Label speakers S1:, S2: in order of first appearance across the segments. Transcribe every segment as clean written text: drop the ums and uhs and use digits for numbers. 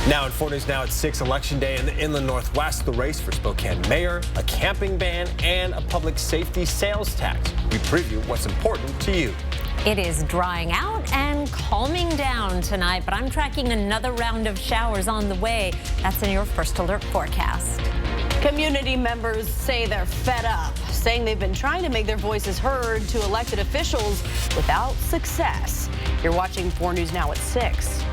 S1: Now in 4 News Now at 6, Election Day in the Inland Northwest, the race for Spokane mayor, a camping ban, and a public safety sales tax. We preview what's important to you.
S2: It is drying out and calming down tonight, but I'm tracking another round of showers on the way. That's in your First Alert forecast.
S3: Community members say they're fed up, saying they've been trying to make their voices heard to elected officials without success. You're watching 4 News Now at 6.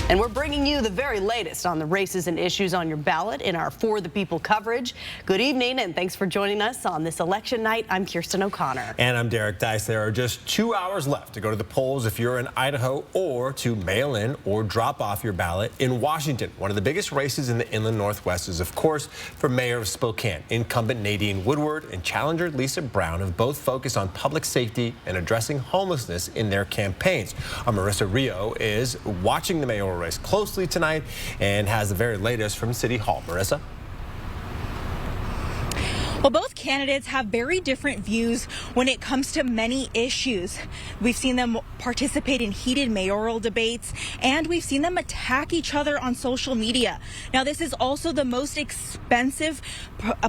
S3: And we're bringing you the very latest on the races and issues on your ballot in our For the People coverage. Good evening, and thanks for joining us on this election night. I'm Kirsten O'Connor.
S1: And I'm Derek Dice. There are just 2 hours left to go to the polls if you're in Idaho, or to mail in or drop off your ballot in Washington. One of the biggest races in the Inland Northwest is, of course, for mayor of Spokane. Incumbent Nadine Woodward and challenger Lisa Brown have both focused on public safety and addressing homelessness in their campaigns. Our Marissa Rio is watching the mayoral race closely tonight and has the very latest from City Hall. Marissa?
S4: Well, both candidates have very different views when it comes to many issues. We've seen them participate in heated mayoral debates, and we've seen them attack each other on social media. Now, this is also the most expensive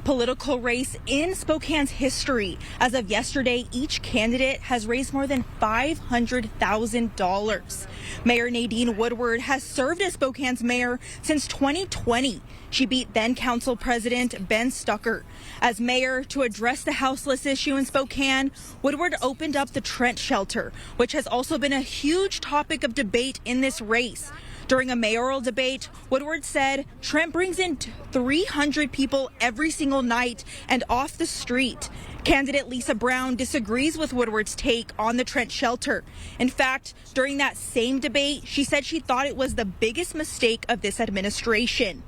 S4: political race in Spokane's history. As of yesterday, each candidate has raised more than $500,000. Mayor Nadine Woodward has served as Spokane's mayor since 2020. She beat then Council President Ben Stucker. As mayor, to address the houseless issue in Spokane, Woodward opened up the Trent shelter, which has also been a huge topic of debate in this race. During a mayoral debate, Woodward said Trent brings in 300 people every single night and off the street. Candidate Lisa Brown disagrees with Woodward's take on the Trent shelter. In fact, during that same debate, she said she thought it was the biggest mistake of this administration.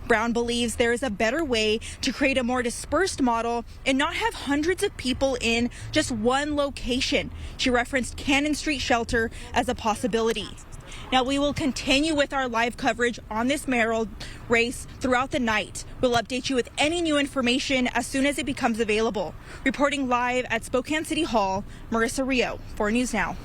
S4: Brown believes there is a better way to create a more dispersed model and not have hundreds of people in just one location. She referenced Cannon Street Shelter as a possibility. Now, we will continue with our live coverage on this mayoral race throughout the night. We'll update you with any new information as soon as it becomes available. Reporting live at Spokane City Hall, Marissa Rio, 4 News Now.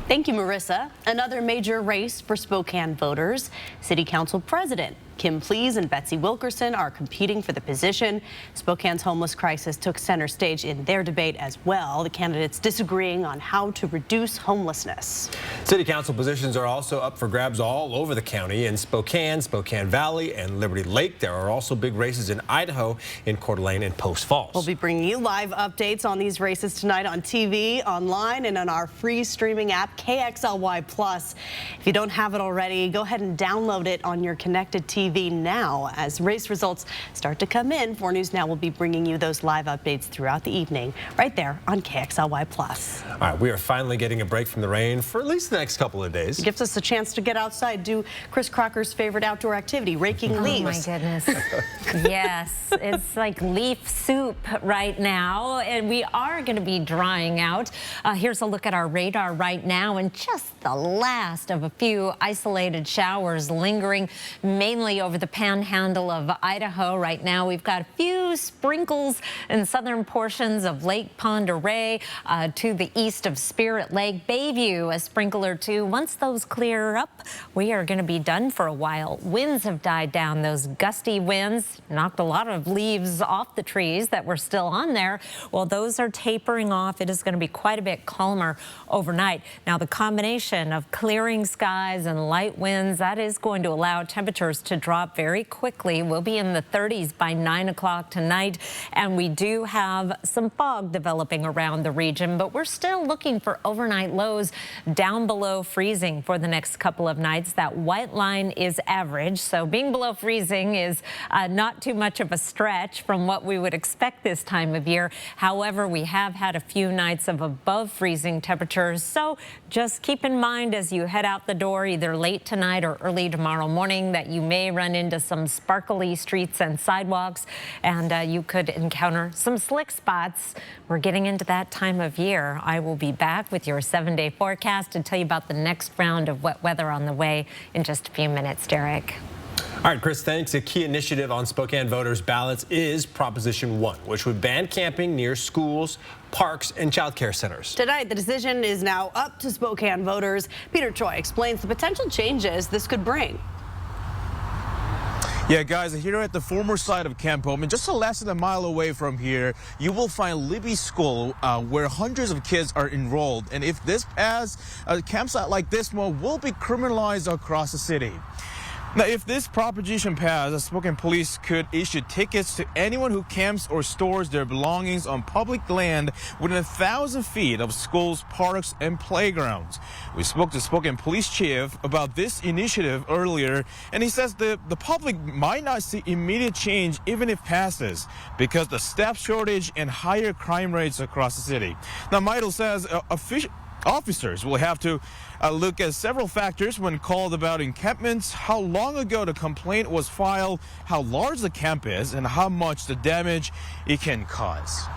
S3: Thank you, Marissa. Another major race for Spokane voters. City Council President Kim Pleas and Betsy Wilkerson are competing for the position. Spokane's homeless crisis took center stage in their debate as well, the candidates disagreeing on how to reduce homelessness.
S1: City council positions are also up for grabs all over the county. In Spokane, Spokane Valley, and Liberty Lake. There are also big races in Idaho, in Coeur d'Alene and Post Falls.
S3: We'll be bringing you live updates on these races tonight on TV, online, and on our free streaming app, KXLY+. If you don't have it already, go ahead and download it on your connected TV now. As race results start to come in, 4 News Now will be bringing you those live updates throughout the evening right there on KXLY+.
S1: All right, we are finally getting a break from the rain for at least the next couple of days.
S3: It gives us a chance to get outside, do Chris Crocker's favorite outdoor activity, raking leaves.
S2: Oh my goodness. Yes, it's like leaf soup right now, and we are going to be drying out. Here's a look at our radar right now, and just the last of a few isolated showers lingering mainly over the panhandle of Idaho. Right now, we've got a few sprinkles in southern portions of Lake Pend Oreille to the east of Spirit Lake. Bayview, a sprinkle or two. Once those clear up, we are going to be done for a while. Winds have died down. Those gusty winds knocked a lot of leaves off the trees that were still on there. Well, those are tapering off. It is going to be quite a bit calmer overnight. Now, the combination of clearing skies and light winds, that is going to allow temperatures to drop very quickly. We'll be in the 30s by 9 o'clock tonight, and we do have some fog developing around the region, but we're still looking for overnight lows down below freezing for the next couple of nights. That white line is average, so being below freezing is not too much of a stretch from what we would expect this time of year. However, we have had a few nights of above freezing temperatures, so just keep in mind as you head out the door either late tonight or early tomorrow morning that you may run into some sparkly streets and sidewalks, and you could encounter some slick spots. We're getting into that time of year. I will be back with your 7-day forecast to tell you about the next round of wet weather on the way in just a few minutes, Derek.
S1: All right, Chris, thanks. A key initiative on Spokane voters' ballots is Proposition 1, which would ban camping near schools, parks, and child care centers.
S3: Tonight, the decision is now up to Spokane voters. Peter Choi explains the potential changes this could bring.
S5: Yeah, guys, here at the former site of Camp Hope, and just less than a mile away from here, you will find Libby School, where hundreds of kids are enrolled. And if this passes, a campsite like this one will be criminalized across the city. Now, if this proposition passes, Spokane police could issue tickets to anyone who camps or stores their belongings on public land within 1,000 feet of schools, parks, and playgrounds. We spoke to Spokane Police Chief about this initiative earlier, and he says the public might not see immediate change even if passes because the staff shortage and higher crime rates across the city. Now, Meidel says officers will have to look at several factors when called about encampments, how long ago the complaint was filed, how large the camp is, and how much the damage it can cause.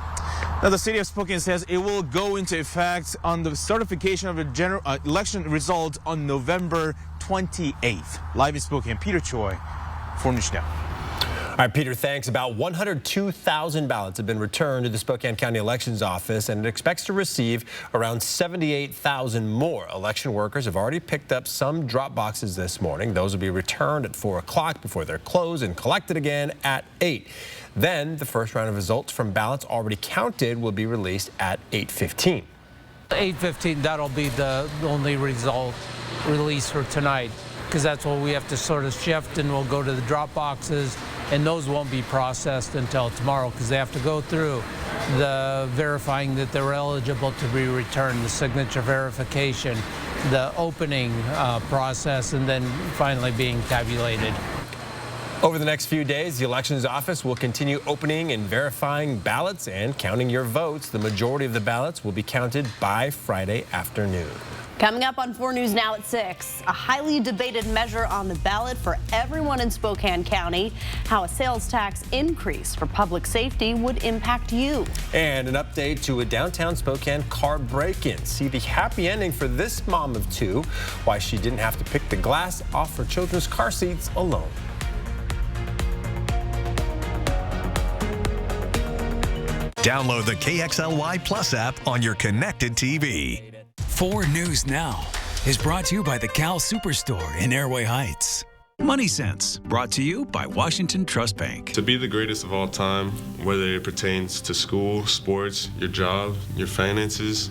S5: Now, the city of Spokane says it will go into effect on the certification of the general election results on November 28th. Live in Spokane, Peter Choi, 4 News Now.
S1: All right, Peter, thanks. About 102,000 ballots have been returned to the Spokane County Elections Office, and it expects to receive around 78,000 more. Election workers have already picked up some drop boxes this morning. Those will be returned at 4 o'clock before they're closed and collected again at 8. Then the first round of results from ballots already counted will be released at 8:15.
S6: 8:15, that'll be the only result release for tonight, because that's what we have to sort of shift, and we'll go to the drop boxes, and those won't be processed until tomorrow because they have to go through the verifying that they're eligible to be returned, the signature verification, the opening process, and then finally being tabulated.
S1: Over the next few days, the Elections Office will continue opening and verifying ballots and counting your votes. The majority of the ballots will be counted by Friday afternoon.
S3: Coming up on 4 News Now at 6, a highly debated measure on the ballot for everyone in Spokane County, how a sales tax increase for public safety would impact you.
S1: And an update to a downtown Spokane car break-in. See the happy ending for this mom of two, why she didn't have to pick the glass off her children's car seats alone.
S7: Download the KXLY Plus app on your connected TV.
S8: 4 News Now is brought to you by the Cal Superstore in Airway Heights. Money Sense, brought to you by Washington Trust Bank.
S9: To be the greatest of all time, whether it pertains to school, sports, your job, your finances,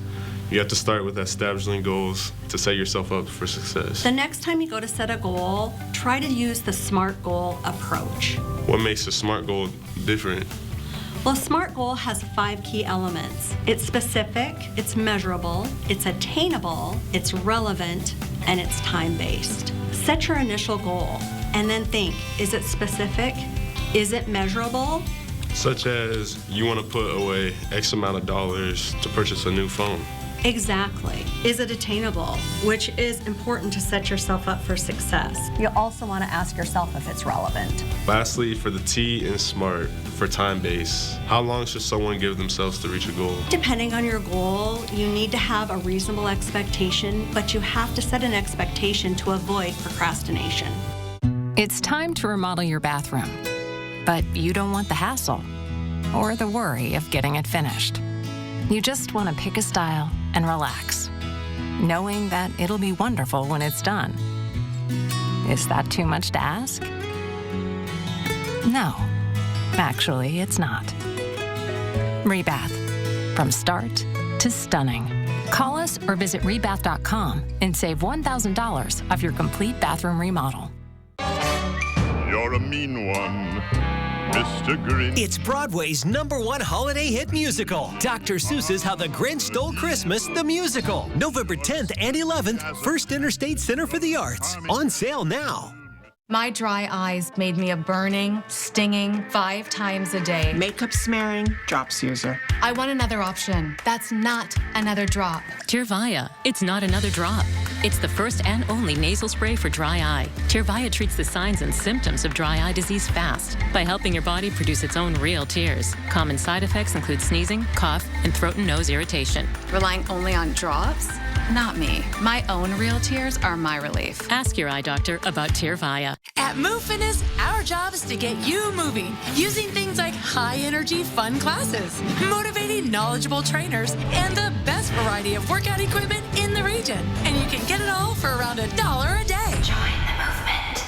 S9: you have to start with establishing goals to set yourself up for success.
S10: The next time you go to set a goal, try to use the SMART goal approach.
S9: What makes a SMART goal different?
S10: Well, a SMART goal has 5 key elements. It's specific, it's measurable, it's attainable, it's relevant, and it's time-based. Set your initial goal and then think, is it specific? Is it measurable?
S9: Such as you want to put away X amount of dollars to purchase a new phone.
S10: Exactly. Is it attainable? Which is important to set yourself up for success.
S11: You also want to ask yourself if it's relevant.
S9: Lastly, for the T in SMART, for time base, how long should someone give themselves to reach a goal?
S10: Depending on your goal, you need to have a reasonable expectation, but you have to set an expectation to avoid procrastination.
S12: It's time to remodel your bathroom, but you don't want the hassle or the worry of getting it finished. You just want to pick a style and relax, knowing that it'll be wonderful when it's done. Is that too much to ask? No, actually, it's not. Rebath, from start to stunning. Call us or visit rebath.com and save $1,000 off your complete bathroom remodel.
S13: You're a mean one, Mr. Grinch.
S14: It's Broadway's #1 holiday hit musical, Dr. Seuss's How the Grinch Stole Christmas, the musical. November 10th and 11th, First Interstate Center for the Arts. On sale now.
S15: My dry eyes made me a burning, stinging 5 times a day.
S16: Makeup smearing, drops user.
S15: I want another option. That's not another drop.
S17: Tyrvaya. It's not another drop. It's the first and only nasal spray for dry eye. Tyrvaya treats the signs and symptoms of dry eye disease fast by helping your body produce its own real tears. Common side effects include sneezing, cough, and throat and nose irritation.
S15: Relying only on drops? Not me. My own real tears are my relief.
S17: Ask your eye doctor about Tyrvaya.
S18: At Move Fitness, our job is to get you moving using things like high-energy fun classes, motivating, knowledgeable trainers, and the best variety of workout equipment in the region. And you can get it all for around $1 a day.
S3: Join the movement.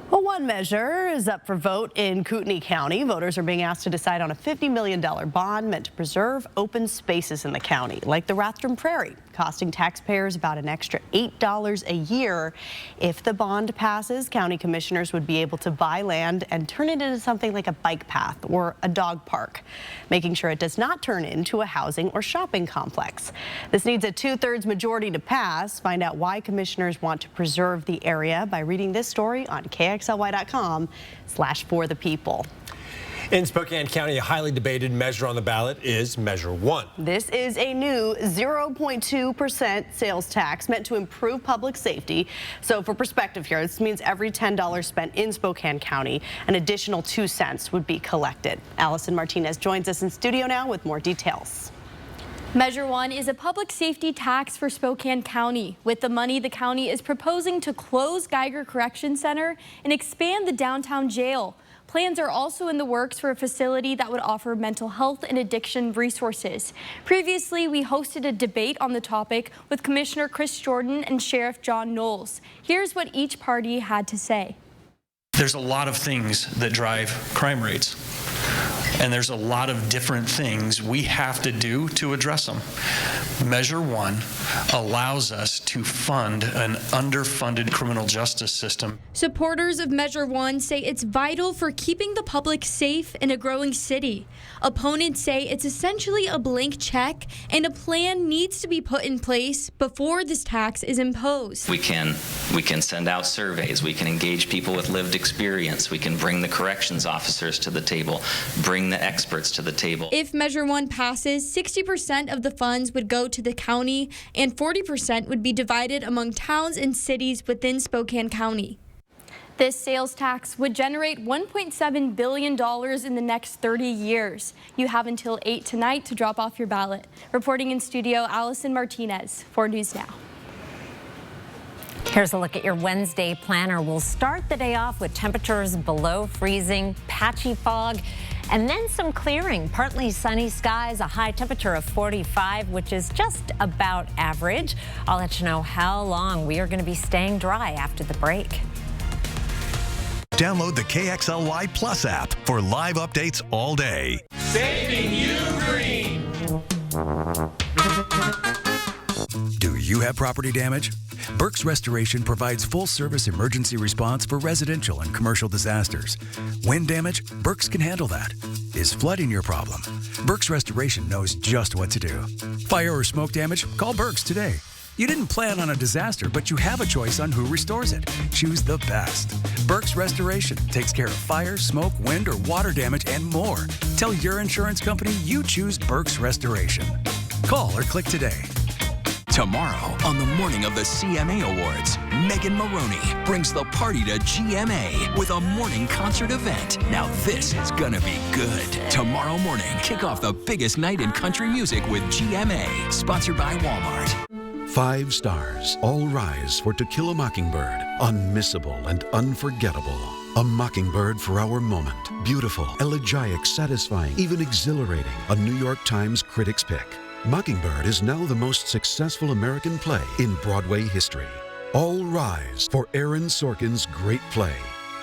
S3: Well, bond measure is up for vote in Kootenai County. Voters are being asked to decide on a $50 million bond meant to preserve open spaces in the county, like the Rathdrum Prairie, costing taxpayers about an extra $8 a year. If the bond passes, county commissioners would be able to buy land and turn it into something like a bike path or a dog park, making sure it does not turn into a housing or shopping complex. This needs a 2/3 majority to pass. Find out why commissioners want to preserve the area by reading this story on KXLY.com/forthepeople.
S1: In Spokane County, a highly debated measure on the ballot is Measure 1.
S3: This is a new 0.2% sales tax meant to improve public safety. So for perspective here, this means every $10 spent in Spokane County, an additional 2 cents would be collected. Allison Martinez joins us in studio now with more details.
S19: Measure 1 is a public safety tax for Spokane County. With the money, the county is proposing to close Geiger Correction Center and expand the downtown jail. Plans are also in the works for a facility that would offer mental health and addiction resources. Previously, we hosted a debate on the topic with Commissioner Chris Jordan and Sheriff John Knowles. Here's what each party had to say.
S20: There's a lot of things that drive crime rates. And there's a lot of different things we have to do to address them. Measure 1 allows us to fund an underfunded criminal justice system.
S19: Supporters of Measure 1 say it's vital for keeping the public safe in a growing city. Opponents say it's essentially a blank check and a plan needs to be put in place before this tax is imposed.
S21: We can send out surveys, we can engage people with lived experience, we can bring the corrections officers to the table, bring the experts to the table.
S19: If Measure 1 passes, 60% of the funds would go to the county and 40% would be divided among towns and cities within Spokane County. This sales tax would generate $1.7 billion in the next 30 years. You have until 8 tonight to drop off your ballot. Reporting in studio, Allison Martinez, 4 News Now.
S2: Here's a look at your Wednesday planner. We'll start the day off with temperatures below freezing, patchy fog, and then some clearing. Partly sunny skies, a high temperature of 45, which is just about average. I'll let you know how long we are going to be staying dry after the break.
S7: Download the KXLY Plus app for live updates all day.
S22: Saving you green.
S8: Do you have property damage? Burke's Restoration provides full-service emergency response for residential and commercial disasters. Wind damage? Burke's can handle that. Is flooding your problem? Burke's Restoration knows just what to do. Fire or smoke damage? Call Burke's today. You didn't plan on a disaster, but you have a choice on who restores it. Choose the best. Burke's Restoration takes care of fire, smoke, wind, or water damage and more. Tell your insurance company you choose Burke's Restoration. Call or click today.
S23: Tomorrow, on the morning of the CMA Awards, Megan Maroney brings the party to GMA with a morning concert event. Now this is gonna be good. Tomorrow morning, kick off the biggest night in country music with GMA, sponsored by Walmart.
S24: 5 stars, all rise for To Kill a Mockingbird. Unmissable and unforgettable. A mockingbird for our moment. Beautiful, elegiac, satisfying, even exhilarating. A New York Times critic's pick. Mockingbird is now the most successful American play in Broadway history. All rise for Aaron Sorkin's great play.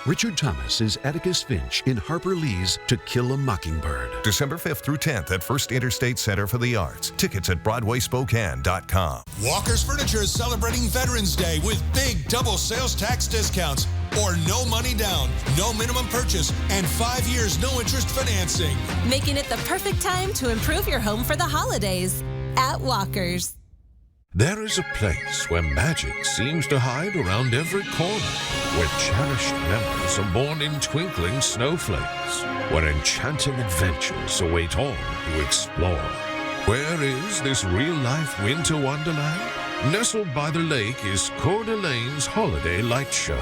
S24: Richard Thomas is Atticus Finch in Harper Lee's To Kill a Mockingbird.
S7: December 5th through 10th at First Interstate Center for the Arts. Tickets at BroadwaySpokane.com.
S25: Walker's Furniture is celebrating Veterans Day with big double sales tax discounts or no money down, no minimum purchase, and 5 years no interest financing.
S26: Making it the perfect time to improve your home for the holidays at Walker's.
S27: There is a place where magic seems to hide around every corner, where cherished memories are born in twinkling snowflakes, where enchanting adventures await all who explore. Where is this real-life winter wonderland? Nestled by the lake is Coeur d'Alene's Holiday Light Show,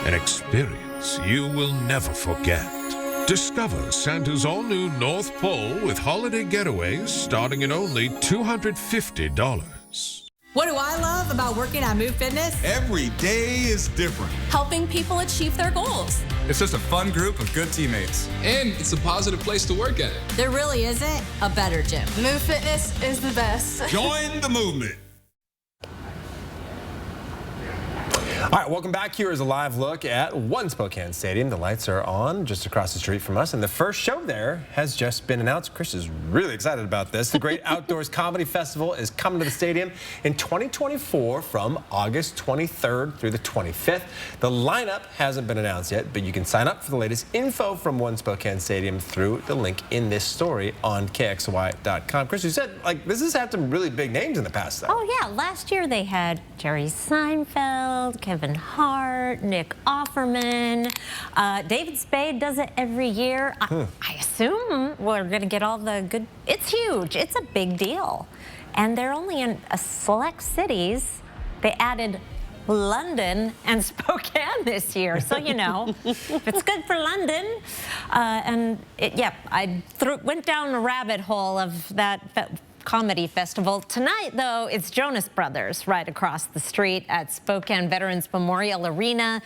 S27: an experience you will never forget. Discover Santa's all-new North Pole with holiday getaways starting at only $250.
S18: What do I love about working at Move Fitness?
S28: Every day is different.
S18: Helping people achieve their goals.
S28: It's just a fun group of good teammates. And it's a positive place to work at.
S18: There really isn't a better gym.
S29: Move Fitness is the best.
S28: Join the movement.
S1: All right, welcome back. Here is a live look at One Spokane Stadium. The lights are on just across the street from us, and the first show there has just been announced. Chris is really excited about this. The Great Outdoors Comedy Festival is coming to the stadium in 2024 from August 23rd through the 25th. The lineup hasn't been announced yet, but you can sign up for the latest info from One Spokane Stadium through the link in this story on KXLY.com. Chris, you said, like, this has had some really big names in the past, though.
S2: Oh, yeah. Last year they had Jerry Seinfeld, Kevin Hart, Nick Offerman. David Spade does it every year. I assume we're going to get all the good. It's huge. It's a big deal. And they're only in select cities. They added London and Spokane this year. So, you know, if it's good for London. I went down the rabbit hole of that comedy festival. Tonight, though, it's Jonas Brothers right across the street at Spokane Veterans Memorial Arena.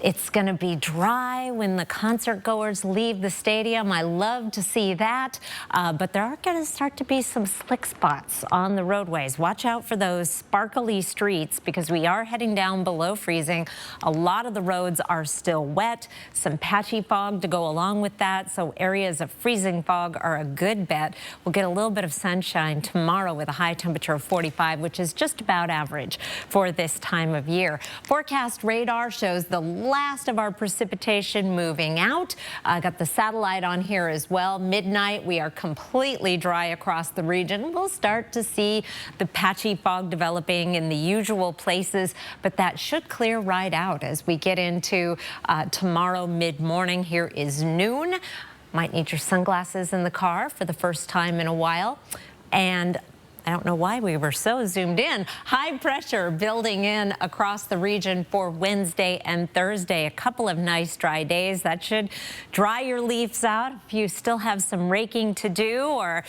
S2: It's going to be dry when the concert goers leave the stadium. I love to see that, but there are going to start to be some slick spots on the roadways. Watch out for those sparkly streets because we are heading down below freezing. A lot of the roads are still wet, some patchy fog to go along with that, so areas of freezing fog are a good bet. We'll get a little bit of sunshine tomorrow with a high temperature of 45, which is just about average for this time of year. Forecast radar shows the last of our precipitation moving out. Got the satellite on here as well. Midnight, we are completely dry across the region. We'll start to see the patchy fog developing in the usual places, but that should clear right out as we get into tomorrow mid-morning. Here is noon. Might need your sunglasses in the car for the first time in a while. And I don't know why we were so zoomed in. High pressure building in across the region for Wednesday and Thursday. A couple of nice dry days. That should dry your leaves out if you still have some raking to do, or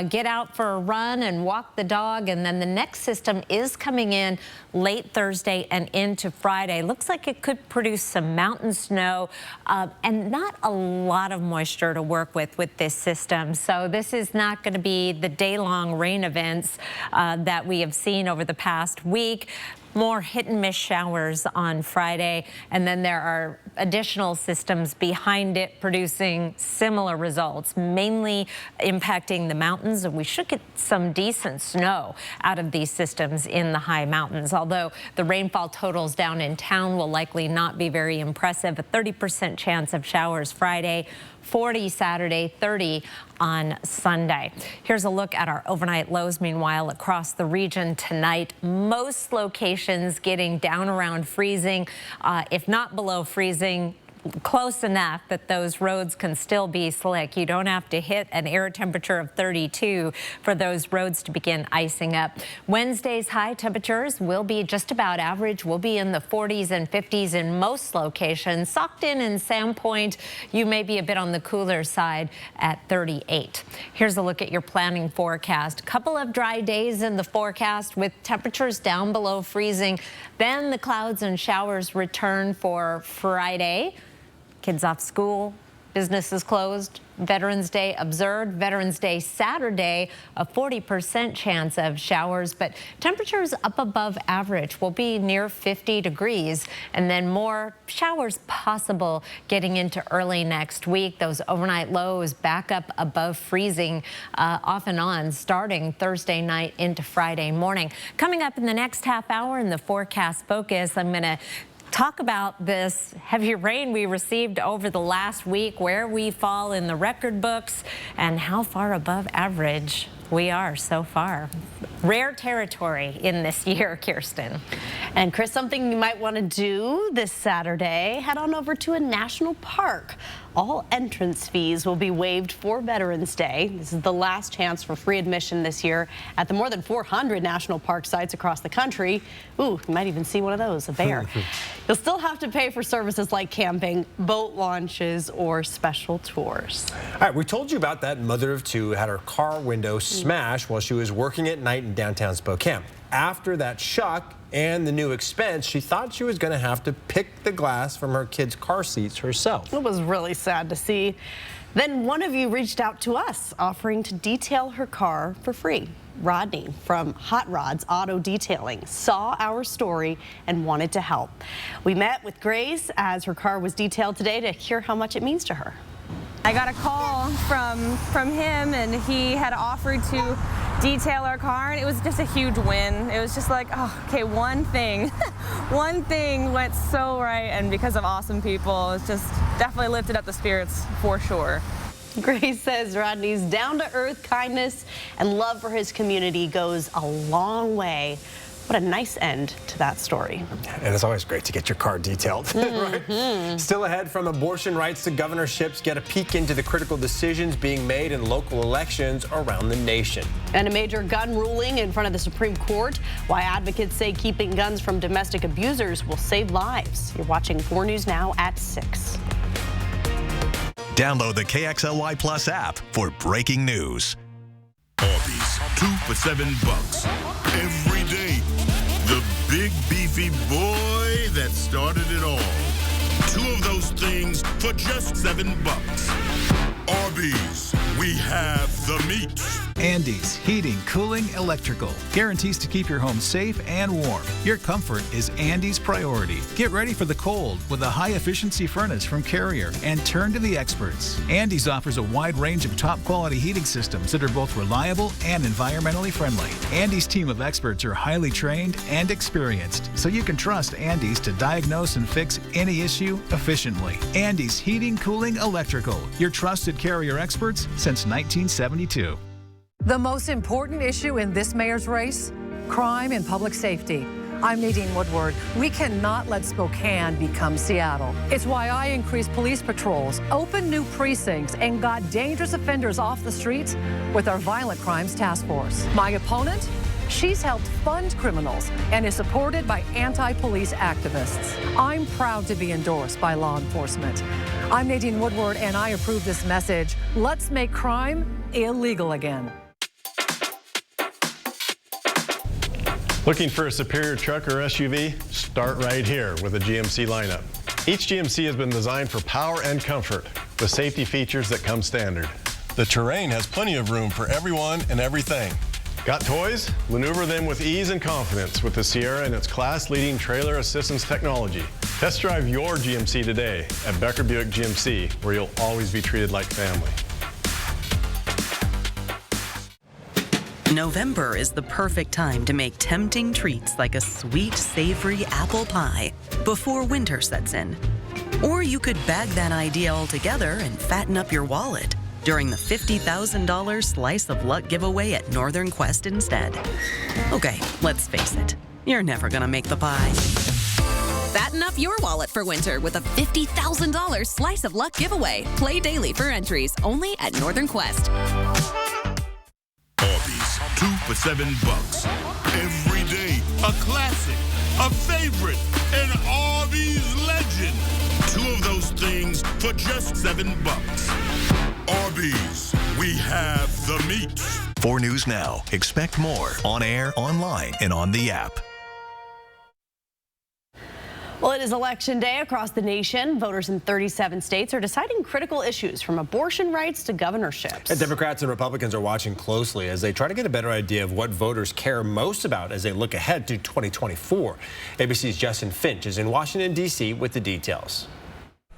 S2: get out for a run and walk the dog. And then the next system is coming in late Thursday and into Friday. Looks like it could produce some mountain snow and not a lot of moisture to work with this system. So this is not going to be the day-long rain events that we have seen over the past week. More hit and miss showers on Friday, and then there are additional systems behind it producing similar results, mainly impacting the mountains, and we should get some decent snow out of these systems in the high mountains. Although the rainfall totals down in town will likely not be very impressive. A 30% chance of showers Friday, 40 Saturday, 30 on Sunday. Here's a look at our overnight lows. Meanwhile, across the region tonight, most locations getting down around freezing, if not below freezing. Close enough that those roads can still be slick. You don't have to hit an air temperature of 32 for those roads to begin icing up. Wednesday's high temperatures will be just about average. We'll be in the 40s and 50s in most locations. Stockton and Sandpoint, you may be a bit on the cooler side at 38. Here's a look at your planning forecast. Couple of dry days in the forecast with temperatures down below freezing. Then the clouds and showers return for Friday. Kids off school, businesses closed, Veterans Day observed. Veterans Day Saturday, a 40% chance of showers, but temperatures up above average. Will be near 50 degrees, and then more showers possible getting into early next week. Those overnight lows back up above freezing off and on starting Thursday night into Friday morning. Coming up in the next half hour in the forecast focus, I'm going to talk about this heavy rain we received over the last week, where we fall in the record books, and how far above average we are so far. Rare territory in this year, Kirsten.
S3: And Chris, something you might want to do this Saturday, head on over to a national park. All entrance fees will be waived for Veterans Day. This is the last chance for free admission this year at the more than 400 national park sites across the country. Ooh, you might even see one of those, a bear. You'll still have to pay for services like camping, boat launches, or special tours.
S1: All right, we told you about that mother of two who had her car window smashed while she was working at night in downtown Spokane. After that shock, and the new expense, she thought she was going to have to pick the glass from her kids' car seats herself.
S3: It was really sad to see. Then one of you reached out to us offering to detail her car for free. Rodney from Hot Rods Auto Detailing saw our story and wanted to help. We met with Grace as her car was detailed today to hear how much it means to her.
S4: I got a call from him, and he had offered to detail our car, and it was just a huge win. It was just like, oh, okay, one thing went so right, and because of awesome people, it's just definitely lifted up the spirits for sure.
S3: Grace says Rodney's down-to-earth kindness and love for his community goes a long way. What a nice end to that story.
S1: And it's always great to get your car detailed. Right? Still ahead, from abortion rights to governorships, get a peek into the critical decisions being made in local elections around the nation.
S3: And a major gun ruling in front of the Supreme Court. Why advocates say keeping guns from domestic abusers will save lives. You're watching 4 News Now at 6.
S7: Download the KXLY Plus app for breaking news.
S5: Arby's, 2 for $7 every day. The big beefy boy that started it all. 2 of those things for just $7. Arby's, we have the meat.
S6: Andy's Heating, Cooling, Electrical. Guarantees to keep your home safe and warm. Your comfort is Andy's priority. Get ready for the cold with a high-efficiency furnace from Carrier and turn to the experts. Andy's offers a wide range of top-quality heating systems that are both reliable and environmentally friendly. Andy's team of experts are highly trained and experienced, so you can trust Andy's to diagnose and fix any issue efficiently. Andy's Heating, Cooling, Electrical. Your trusted Carrier experts since 1972.
S9: The most important issue in this mayor's race? Crime and public safety. I'm Nadine Woodward. We cannot let Spokane become Seattle. It's why I increased police patrols, opened new precincts, and got dangerous offenders off the streets with our Violent Crimes Task Force. My opponent? She's helped fund criminals and is supported by anti-police activists. I'm proud to be endorsed by law enforcement. I'm Nadine Woodward, and I approve this message. Let's make crime illegal again.
S10: Looking for a superior truck or SUV? Start right here with a GMC lineup. Each GMC has been designed for power and comfort, with safety features that come standard. The Terrain has plenty of room for everyone and everything. Got toys? Maneuver them with ease and confidence with the Sierra and its class-leading trailer assistance technology. Test drive your GMC today at Becker Buick GMC, where you'll always be treated like family.
S11: November is the perfect time to make tempting treats like a sweet, savory apple pie before winter sets in. Or you could bag that idea all together and fatten up your wallet during the $50,000 Slice of Luck giveaway at Northern Quest instead. Okay, let's face it, you're never gonna make the pie.
S26: Fatten up your wallet for winter with a $50,000 Slice of Luck giveaway. Play daily for entries only at Northern Quest.
S5: Arby's, 2 for $7 every day. A classic, a favorite, an Arby's legend. 2 of those things for just $7. Arby's, we have the meat.
S7: 4 News Now. Expect more on air, online, and on the app.
S3: Well, it is election day across the nation. Voters in 37 states are deciding critical issues from abortion rights to governorships.
S1: And Democrats and Republicans are watching closely as they try to get a better idea of what voters care most about as they look ahead to 2024. ABC's Justin Finch is in Washington, D.C. with the details.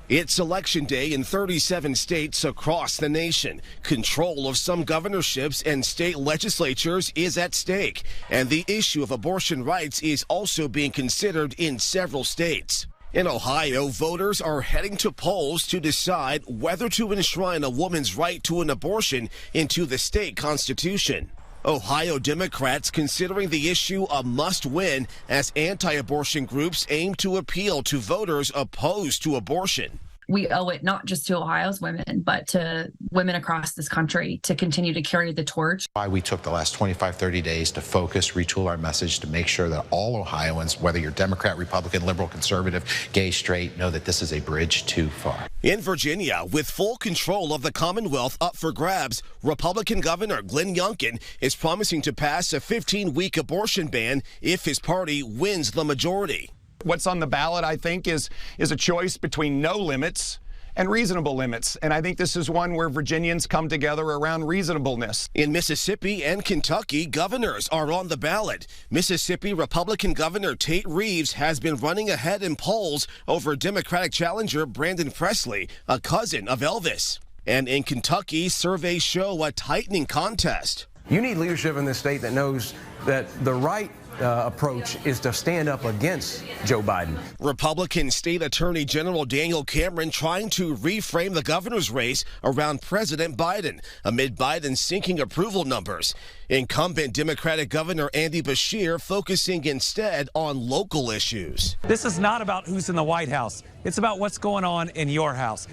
S12: It's election day in 37 states across the nation. Control of some governorships and state legislatures is at stake, and the issue of abortion rights is also being considered in several states. In Ohio, voters are heading to polls to decide whether to enshrine a woman's right to an abortion into the state constitution. Ohio Democrats considering the issue a must-win as anti-abortion groups aim to appeal to voters opposed to abortion.
S13: We owe it not just to Ohio's women, but to women across this country to continue to carry the torch.
S29: Why we took the last 25, 30 days to focus, retool our message to make sure that all Ohioans, whether you're Democrat, Republican, liberal, conservative, gay, straight, know that this is a bridge too far.
S12: In Virginia, with full control of the Commonwealth up for grabs, Republican Governor Glenn Youngkin is promising to pass a 15-week abortion ban if his party wins the majority.
S8: What's on the ballot, I think, is a choice between no limits and reasonable limits. And I think this is one where Virginians come together around reasonableness.
S12: In Mississippi and Kentucky, governors are on the ballot. Mississippi Republican Governor Tate Reeves has been running ahead in polls over Democratic challenger Brandon Presley, a cousin of Elvis. And in Kentucky, surveys show a tightening contest.
S14: You need leadership in this state that knows that the right approach is to stand up against Joe Biden.
S12: Republican State Attorney General Daniel Cameron trying to reframe the governor's race around President Biden amid Biden's sinking approval numbers. Incumbent Democratic Governor Andy Beshear focusing instead on local issues.
S15: This is not about who's in the White House. It's about what's going on in your house.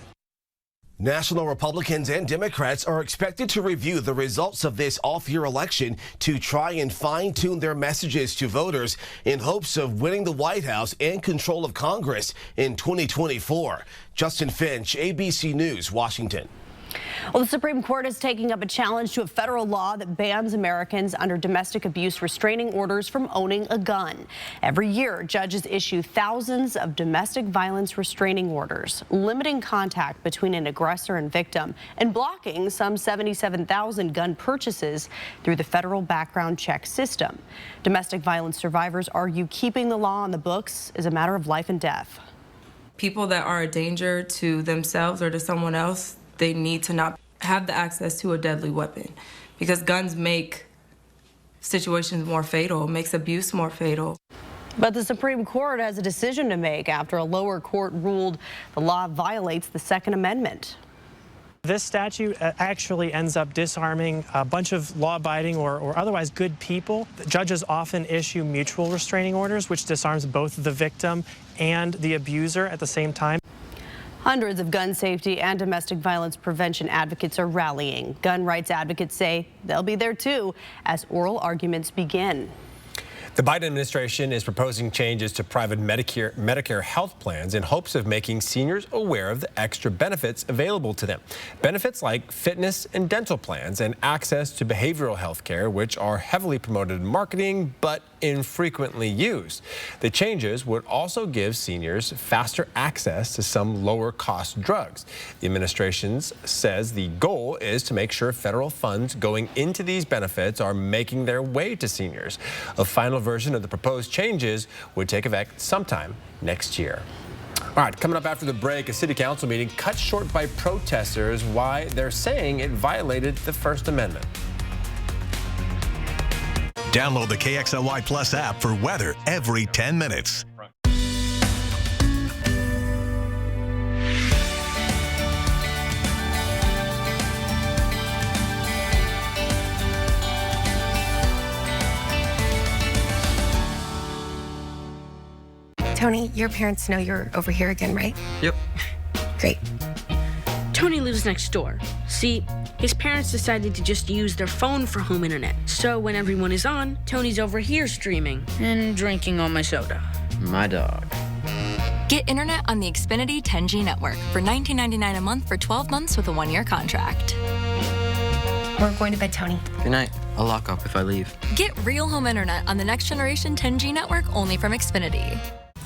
S12: National Republicans and Democrats are expected to review the results of this off-year election to try and fine-tune their messages to voters in hopes of winning the White House and control of Congress in 2024. Justin Finch, ABC News, Washington.
S3: Well, the Supreme Court is taking up a challenge to a federal law that bans Americans under domestic abuse restraining orders from owning a gun. Every year, judges issue thousands of domestic violence restraining orders, limiting contact between an aggressor and victim and blocking some 77,000 gun purchases through the federal background check system. Domestic violence survivors argue keeping the law on the books is a matter of life and death.
S16: People that are a danger to themselves or to someone else, they need to not have the access to a deadly weapon, because guns make situations more fatal, makes abuse more fatal.
S3: But the Supreme Court has a decision to make after a lower court ruled the law violates the Second Amendment.
S17: This statute actually ends up disarming a bunch of law-abiding or otherwise good people. Judges often issue mutual restraining orders, which disarms both the victim and the abuser at the same time.
S3: Hundreds of gun safety and domestic violence prevention advocates are rallying. Gun rights advocates say they'll be there too as oral arguments begin.
S1: The Biden administration is proposing changes to private Medicare health plans in hopes of making seniors aware of the extra benefits available to them. Benefits like fitness and dental plans and access to behavioral health care, which are heavily promoted in marketing but infrequently used. The changes would also give seniors faster access to some lower cost drugs. The administration says the goal is to make sure federal funds going into these benefits are making their way to seniors. A final version of the proposed changes would take effect sometime next year. All right, coming up after the break, a city council meeting cut short by protesters. Why they're saying it violated the First Amendment.
S19: Download the KXLY Plus app for weather every 10 minutes.
S20: Tony, your parents know you're over here again, right?
S21: Yep.
S20: Great.
S22: Tony lives next door. See, his parents decided to just use their phone for home internet. So when everyone is on, Tony's over here streaming and drinking all my soda.
S21: My dog.
S30: Get internet on the Xfinity 10G network for $19.99 a month for 12 months with a 1-year contract.
S20: We're going to bed, Tony.
S21: Good night. I'll lock up if I leave.
S30: Get real home internet on the next generation 10G network only from Xfinity.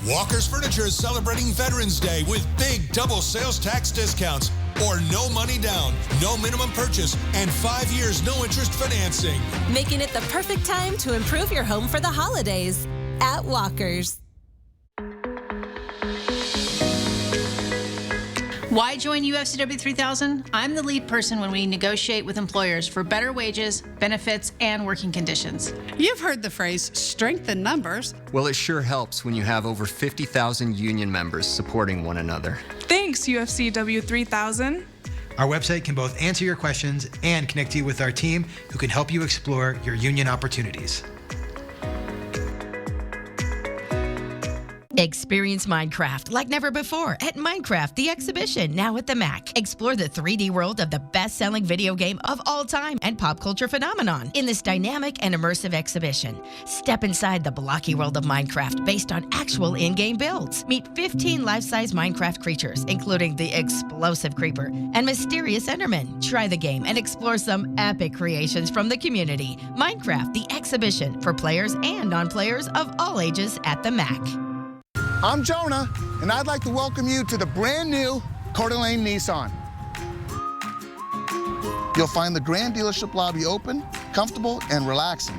S25: Walker's Furniture is celebrating Veterans Day with big double sales tax discounts or no money down, no minimum purchase, and 5 years no interest financing.
S31: Making it the perfect time to improve your home for the holidays at Walker's.
S32: Why join UFCW 3000? I'm the lead person when we negotiate with employers for better wages, benefits, and working conditions.
S33: You've heard the phrase, strength in numbers.
S34: Well, it sure helps when you have over 50,000 union members supporting one another.
S35: Thanks, UFCW 3000.
S36: Our website can both answer your questions and connect you with our team who can help you explore your union opportunities.
S2: Experience Minecraft like never before at Minecraft the Exhibition, now at the MAC. Explore the 3D world of the best-selling video game of all time and pop culture phenomenon in this dynamic and immersive exhibition. Step inside the blocky world of Minecraft based on actual in-game builds. Meet 15 life-size Minecraft creatures, including the explosive creeper and mysterious Enderman. Try the game and explore some epic creations from the community. Minecraft the Exhibition, for players and non-players of all ages at the MAC.
S4: I'm Jonah, and I'd like to welcome you to the brand new Coeur d'Alene Nissan. You'll find the grand dealership lobby open, comfortable, and relaxing.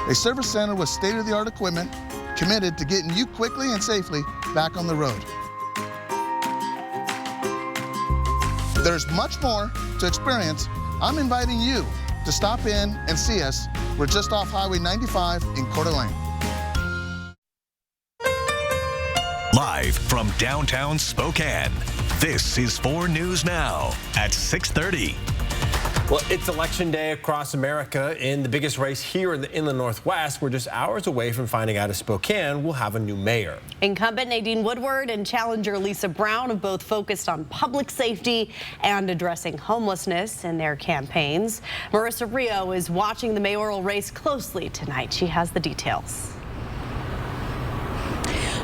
S4: A service center with state-of-the-art equipment committed to getting you quickly and safely back on the road. There's much more to experience. I'm inviting you to stop in and see us. We're just off Highway 95 in Coeur d'Alene.
S19: Live from downtown Spokane, this is 4 News Now at 6:30.
S1: Well, it's election day across America. In the biggest race here in the Inland Northwest, we're just hours away from finding out if Spokane will have a new mayor.
S3: Incumbent Nadine Woodward and challenger Lisa Brown have both focused on public safety and addressing homelessness in their campaigns. Marissa Rio is watching the mayoral race closely tonight. She has the details.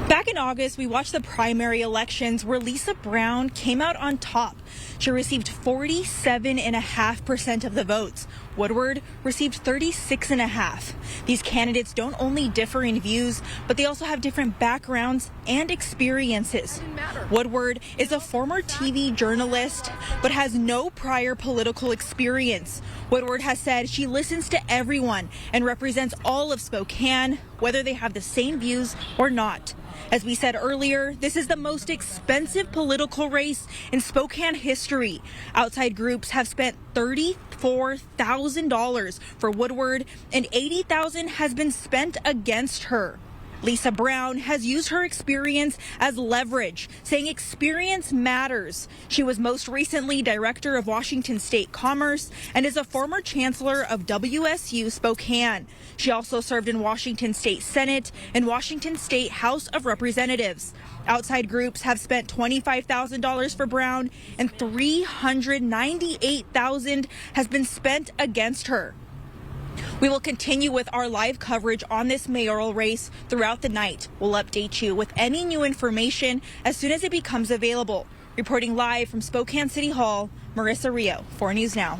S5: Back in August, we watched the primary elections where Lisa Brown came out on top. She received 47.5% of the votes. Woodward received 36.5%. These candidates don't only differ in views, but they also have different backgrounds and experiences. Woodward is a former TV journalist, but has no prior political experience. Woodward has said she listens to everyone and represents all of Spokane, whether they have the same views or not. As we said earlier, this is the most expensive political race in Spokane history. Outside groups have spent $34,000 for Woodward, and $80,000 has been spent against her. Lisa Brown has used her experience as leverage, saying experience matters. She was most recently director of Washington State Commerce and is a former chancellor of WSU Spokane. She also served in Washington State Senate and Washington State House of Representatives. Outside groups have spent $25,000 for Brown, and $398,000 has been spent against her. We will continue with our live coverage on this mayoral race throughout the night. We'll update you with any new information as soon as it becomes available. Reporting live from Spokane City Hall, Marissa Rio, 4 News Now.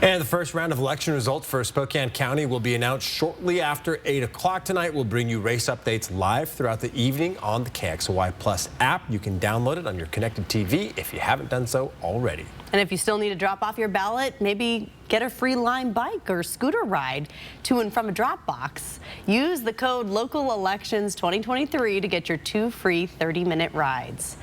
S1: And the first round of election results for Spokane County will be announced shortly after 8 o'clock tonight. We'll bring you race updates live throughout the evening on the KXLY Plus app. You can download it on your connected TV if you haven't done so already.
S3: And if you still need to drop off your ballot, maybe get a free Lime bike or scooter ride to and from a drop box. Use the code LOCALElections2023 to get your 2 free 30-minute rides.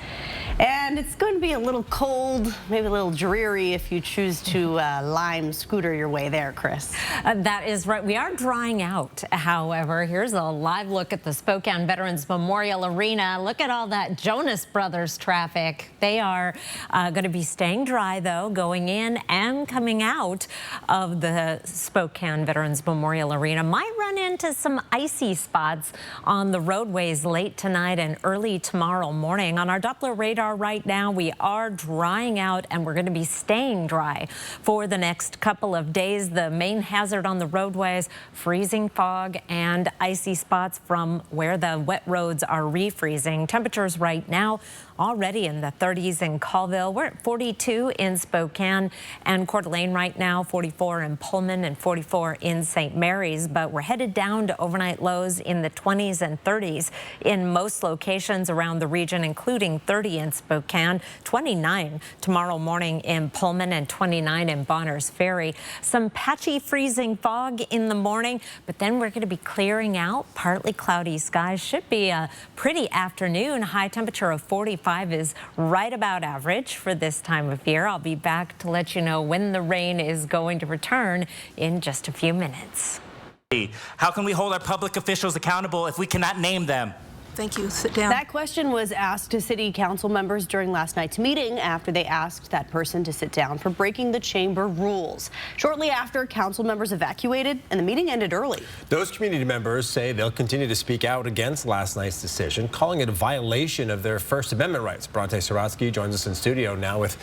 S3: And it's going to be a little cold, maybe a little dreary if you choose to Lime scooter your way there, Chris.
S6: That is right. We are drying out, however. Here's a live look at the Spokane Veterans Memorial Arena. Look at all that Jonas Brothers traffic. They are going to be staying dry, though, going in and coming out of the Spokane Veterans Memorial Arena. Might run into some icy spots on the roadways late tonight and early tomorrow morning. On our Doppler radar right now, we are drying out, and we're going to be staying dry for the next couple of days. The main hazard on the roadways, freezing fog and icy spots from where the wet roads are refreezing. Temperatures right now already in the 30s in Colville. We're at 42 in Spokane and Coeur d'Alene right now, 44 in Pullman and 44 in St. Mary's, but we're headed down to overnight lows in the 20s and 30s in most locations around the region, including 30 in Spokane, 29 tomorrow morning in Pullman, and 29 in Bonners Ferry. Some patchy freezing fog in the morning, but then we're going to be clearing out. Partly cloudy skies. Should be a pretty afternoon. High temperature of 45 is right about average for this time of year. I'll be back to let you know when the rain is going to return in just a few minutes.
S7: How can we hold our public officials accountable if we cannot name them? Thank you. Sit down.
S3: That question was asked to city council members during last night's meeting after they asked that person to sit down for breaking the chamber rules. Shortly after, council members evacuated and the meeting ended early.
S1: Those community members say they'll continue to speak out against last night's decision, calling it a violation of their First Amendment rights. Bronte Sorotsky joins us in studio now with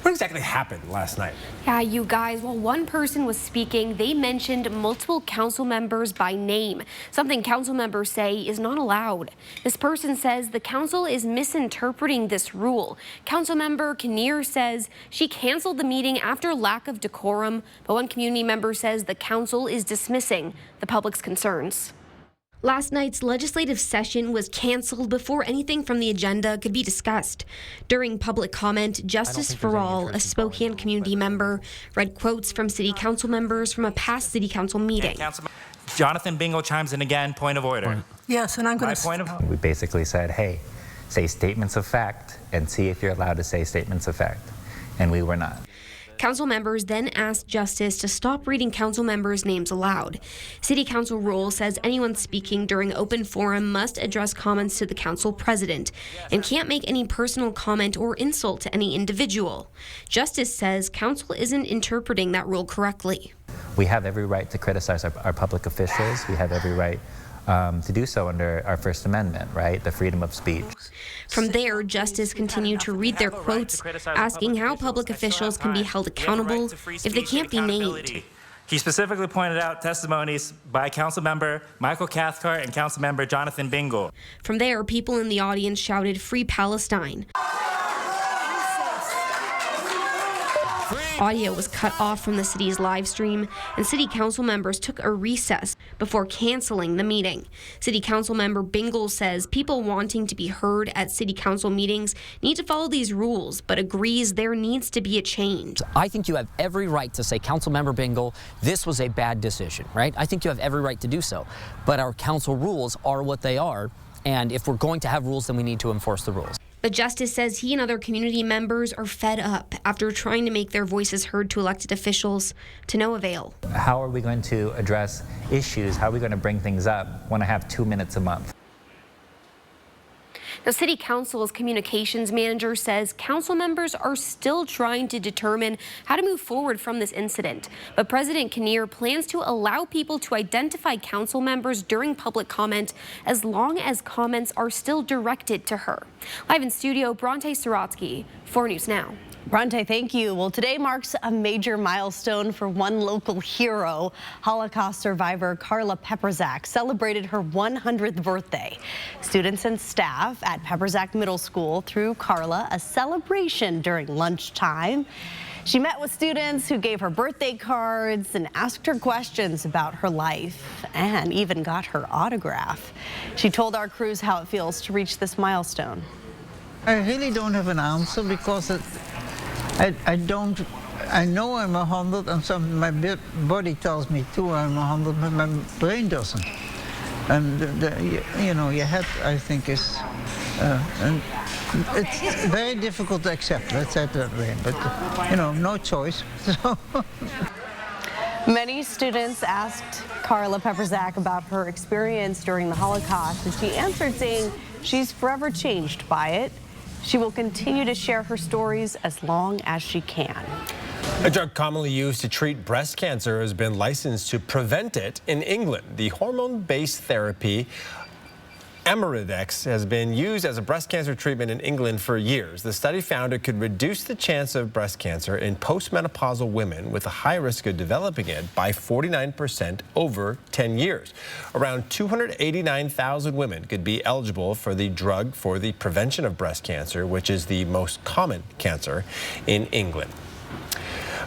S1: what exactly happened last night.
S20: Yeah, you guys, while one person was speaking, they mentioned multiple council members by name, something council members say is not allowed. This person says the council is misinterpreting this rule. Councilmember Kinnear says she canceled the meeting after lack of decorum, but one community member says the council is dismissing the public's concerns. Last night's legislative session was canceled before anything from the agenda could be discussed. During public comment, Justice for All, a Spokane community member, read quotes from city council members from a past city council meeting.
S8: Jonathan Bingo chimes in again, point of order.
S7: Yes, and I'm going to...
S9: We basically said, hey, say statements of fact and see if you're allowed to say statements of fact. And we were not.
S20: Council members then asked Justice to stop reading council members' names aloud. City council rule says anyone speaking during open forum must address comments to the council president and can't make any personal comment or insult to any individual. Justice says council isn't interpreting that rule correctly.
S9: We have every right to criticize our public officials. We have every right to do so under our First Amendment, right? The freedom of speech.
S20: From there, Justice continued to read their quotes, asking how public officials can be held accountable if they can't be named.
S8: He specifically pointed out testimonies by Councilmember Michael Cathcart and Councilmember Jonathan Bingo.
S20: From there, people in the audience shouted, "Free Palestine." Audio was cut off from the city's live stream, and city council members took a recess before canceling the meeting. City council member Bingle says people wanting to be heard at city council meetings need to follow these rules, but agrees there needs to be a change.
S10: I think you have every right to say, Council Member Bingle, this was a bad decision, right? I think you have every right to do so, but our council rules are what they are, and if we're going to have rules, then we need to enforce the rules.
S20: But Justice says he and other community members are fed up after trying to make their voices heard to elected officials to no avail.
S9: How are we going to address issues? How are we going to bring things up when I have 2 minutes a month?
S20: The City Council's communications manager says council members are still trying to determine how to move forward from this incident. But President Kinnear plans to allow people to identify council members during public comment as long as comments are still directed to her. Live in studio, Bronte Sorotsky, 4 News Now.
S3: Bronte, thank you. Well, today marks a major milestone for one local hero. Holocaust survivor Carla Peprzak celebrated her 100th birthday. Students and staff at Peprzak Middle School threw Carla a celebration during lunchtime. She met with students who gave her birthday cards and asked her questions about her life and even got her autograph. She told our crews how it feels to reach this milestone.
S11: I really don't have an answer because I know I'm 100 and my body tells me too I'm 100, but my brain doesn't. And your head, I think, is, and it's very difficult to accept, let's say it that way, but no choice. So.
S3: Many students asked Carla Peprzak about her experience during the Holocaust, and she answered saying she's forever changed by it. She will continue to share her stories as long as she can.
S1: A drug commonly used to treat breast cancer has been licensed to prevent it in England. The hormone-based therapy Amaridex has been used as a breast cancer treatment in England for years. The study found it could reduce the chance of breast cancer in postmenopausal women with a high risk of developing it by 49% over 10 years. Around 289,000 women could be eligible for the drug for the prevention of breast cancer, which is the most common cancer in England.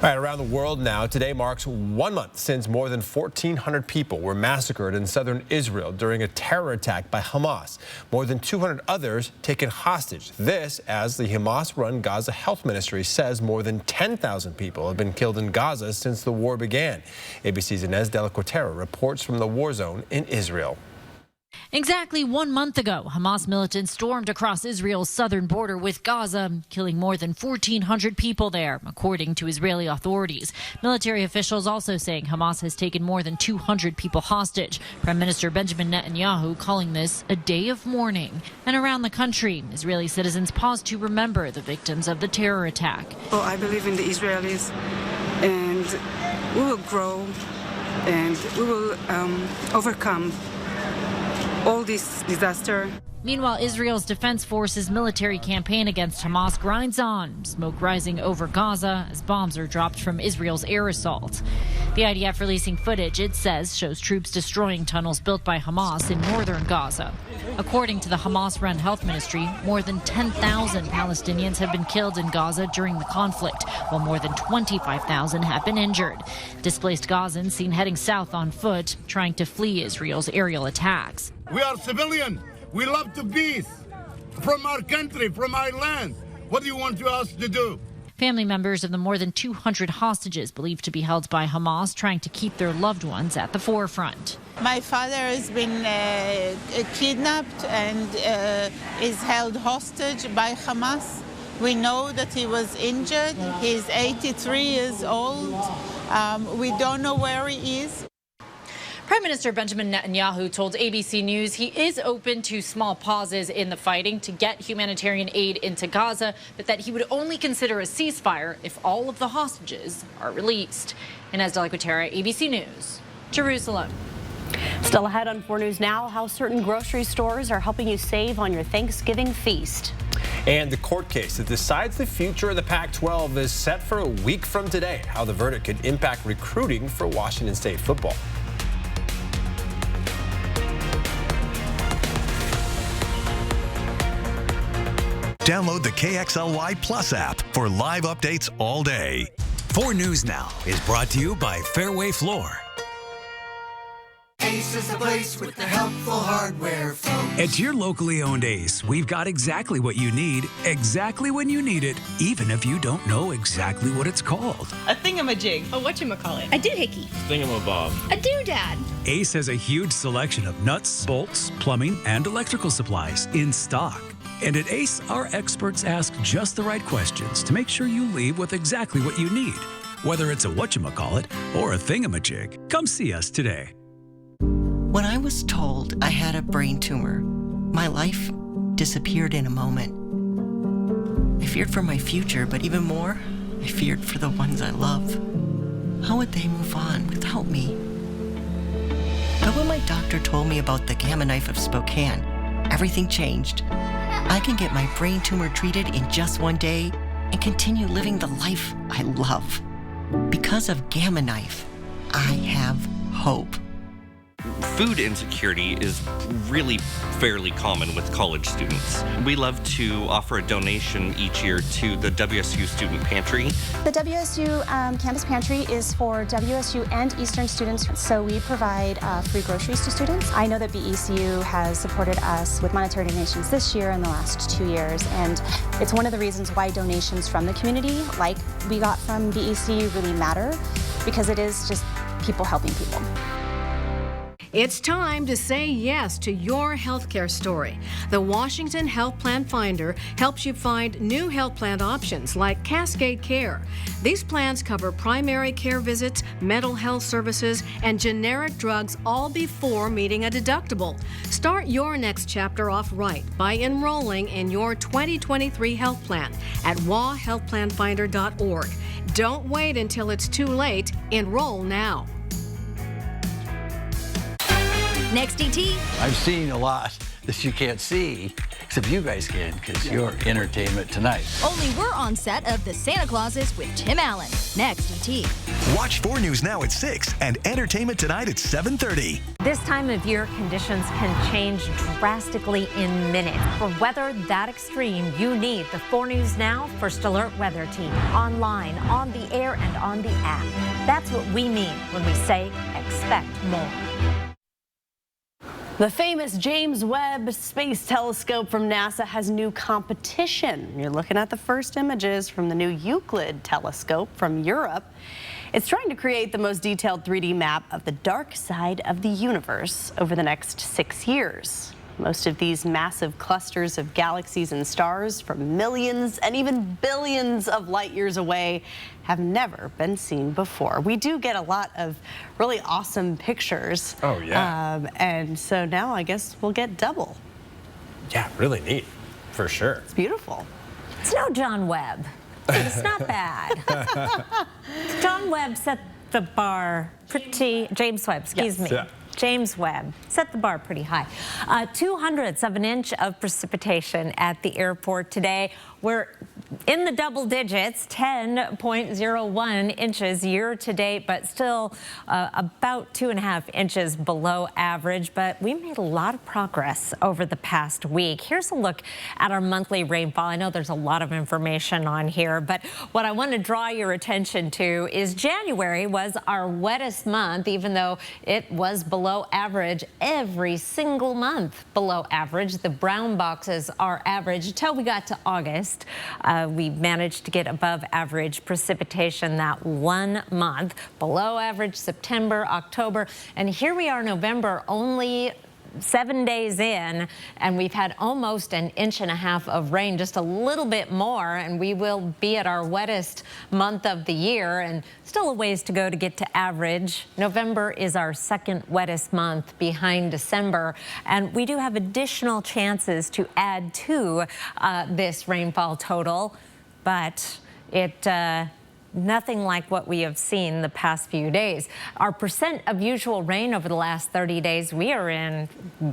S1: All right, around the world now, today marks 1 month since more than 1,400 people were massacred in southern Israel during a terror attack by Hamas. More than 200 others taken hostage. This as the Hamas-run Gaza Health Ministry says more than 10,000 people have been killed in Gaza since the war began. ABC's Inez de la Cuetara reports from the war zone in Israel.
S12: Exactly 1 month ago, Hamas militants stormed across Israel's southern border with Gaza, killing more than 1,400 people there, according to Israeli authorities. Military officials also saying Hamas has taken more than 200 people hostage. Prime Minister Benjamin Netanyahu calling this a day of mourning. And around the country, Israeli citizens paused to remember the victims of the terror attack.
S13: Well, I believe in the Israelis, and we will grow, and we will overcome all this disaster.
S12: Meanwhile, Israel's Defense Forces military campaign against Hamas grinds on, smoke rising over Gaza as bombs are dropped from Israel's air assault. The IDF releasing footage, it says, shows troops destroying tunnels built by Hamas in northern Gaza. According to the Hamas-run health ministry, more than 10,000 Palestinians have been killed in Gaza during the conflict, while more than 25,000 have been injured. Displaced Gazans seen heading south on foot, trying to flee Israel's aerial attacks.
S14: We are civilian. We love to peace from our country, from our land. What do you want us to do?
S12: Family members of the more than 200 hostages believed to be held by Hamas trying to keep their loved ones at the forefront.
S15: My father has been kidnapped and is held hostage by Hamas. We know that he was injured. He's 83 years old. We don't know where he is.
S12: Prime Minister Benjamin Netanyahu told ABC News he is open to small pauses in the fighting to get humanitarian aid into Gaza, but that he would only consider a ceasefire if all of the hostages are released. Inez de la Cuetara, ABC News, Jerusalem.
S3: Still ahead on 4 News Now, how certain grocery stores are helping you save on your Thanksgiving feast.
S1: And the court case that decides the future of the Pac-12 is set for a week from today. How the verdict could impact recruiting for Washington State football.
S19: Download the KXLY Plus app for live updates all day.
S16: 4 News Now is brought to you by Fairway Floor.
S17: Ace is the place with the helpful hardware, folks.
S16: At your locally owned Ace, we've got exactly what you need, exactly when you need it, even if you don't know exactly what it's called.
S5: A thingamajig. A whatchamacallit. A doohickey.
S16: Thingamabob.
S5: A doodad.
S16: Ace has a huge selection of nuts, bolts, plumbing, and electrical supplies in stock. And at Ace, our experts ask just the right questions to make sure you leave with exactly what you need. Whether it's a whatchamacallit or a thingamajig, come see us today.
S18: When I was told I had a brain tumor, my life disappeared in a moment. I feared for my future, but even more, I feared for the ones I love. How would they move on without me? But when my doctor told me about the Gamma Knife of Spokane, everything changed. I can get my brain tumor treated in just 1 day and continue living the life I love. Because of Gamma Knife, I have hope.
S21: Food insecurity is really fairly common with college students. We love to offer a donation each year to the WSU Student Pantry.
S22: The WSU Campus Pantry is for WSU and Eastern students, so we provide free groceries to students. I know that BECU has supported us with monetary donations this year and the last 2 years, and it's one of the reasons why donations from the community, like we got from BECU, really matter, because it is just people helping people.
S23: It's time to say yes to your healthcare story. The Washington Health Plan Finder helps you find new health plan options like Cascade Care. These plans cover primary care visits, mental health services, and generic drugs all before meeting a deductible. Start your next chapter off right by enrolling in your 2023 health plan at wahealthplanfinder.org. Don't wait until it's too late. Enroll now.
S31: Next, ET.
S24: I've seen a lot that you can't see, except you guys can, because you're Entertainment Tonight.
S31: Only we're on set of The Santa Clauses with Tim Allen. Next, ET.
S19: Watch 4 News Now at 6 and Entertainment Tonight at 7:30.
S6: This time of year, conditions can change drastically in minutes. For weather that extreme, you need the 4 News Now First Alert Weather Team. Online, on the air, and on the app. That's what we mean when we say expect more.
S3: The famous James Webb Space Telescope from NASA has new competition. You're looking at the first images from the new Euclid telescope from Europe. It's trying to create the most detailed 3D map of the dark side of the universe over the next 6 years. Most of these massive clusters of galaxies and stars from millions and even billions of light years away have never been seen before. We do get a lot of really awesome pictures.
S1: Oh, yeah.
S3: And so now I guess we'll get double.
S1: Yeah, really neat, for sure.
S3: It's beautiful.
S6: It's no John Webb. It's not bad. John Webb set the bar pretty, James Webb, excuse me.
S1: Yeah.
S6: James Webb set the bar pretty high. 2/100 of an inch of precipitation at the airport today. We're in the double digits, 10.01 inches year to date, but still about 2.5 inches below average. But we made a lot of progress over the past week. Here's a look at our monthly rainfall. I know there's a lot of information on here, but what I want to draw your attention to is January was our wettest month, even though it was below average every single month below average. The brown boxes are average until we got to August. We managed to get above average precipitation that 1 month, below average September, October, and here we are November, only 7 days in, and we've had almost 1.5 inches of rain, just a little bit more, and we will be at our wettest month of the year, and still a ways to go to get to average. November is our second wettest month behind December, and we do have additional chances to add to this rainfall total, but nothing like what we have seen the past few days. Our percent of usual rain over the last 30 days, we are in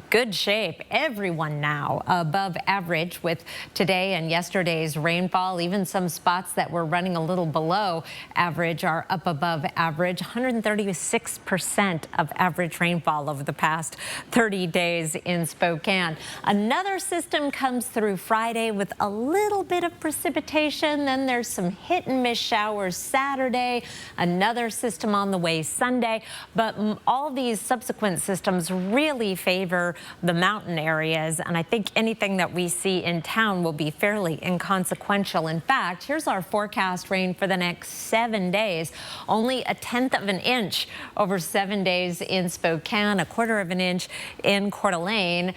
S6: good shape. Everyone now above average with today and yesterday's rainfall. Even some spots that were running a little below average are up above average. 136% of average rainfall over the past 30 days in Spokane. Another system comes through Friday with a little bit of precipitation. Then there's some hit and miss showers Saturday, another system on the way Sunday, but all these subsequent systems really favor the mountain areas, and I think anything that we see in town will be fairly inconsequential. In fact, here's our forecast rain for the next 7 days. Only 1/10 of an inch over 7 days in Spokane, 1/4 inch in Coeur d'Alene.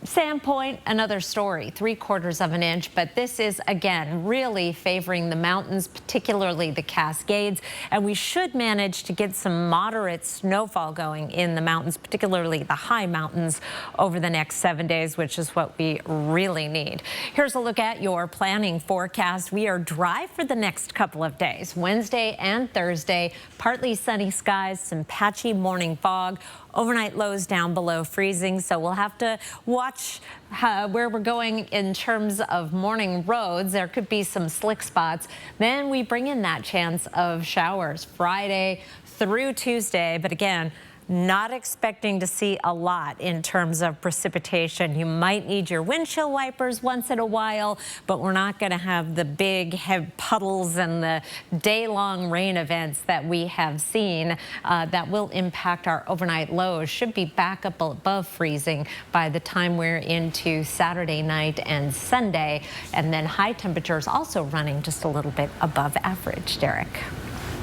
S6: Sandpoint, another story, 3/4 of an inch, but this is again really favoring the mountains, particularly the Cascades, and we should manage to get some moderate snowfall going in the mountains, particularly the high mountains over the next 7 days, which is what we really need. Here's a look at your planning forecast. We are dry for the next couple of days, Wednesday and Thursday, partly sunny skies, some patchy morning fog. Overnight lows down below freezing, so we'll have to watch where we're going in terms of morning roads. There could be some slick spots. Then we bring in that chance of showers Friday through Tuesday, but again, not expecting to see a lot in terms of precipitation. You might need your windshield wipers once in a while, but we're not going to have the big puddles and the day-long rain events that we have seen that will impact our overnight lows. Should be back up above freezing by the time we're into Saturday night and Sunday, and then high temperatures also running just a little bit above average. Derek.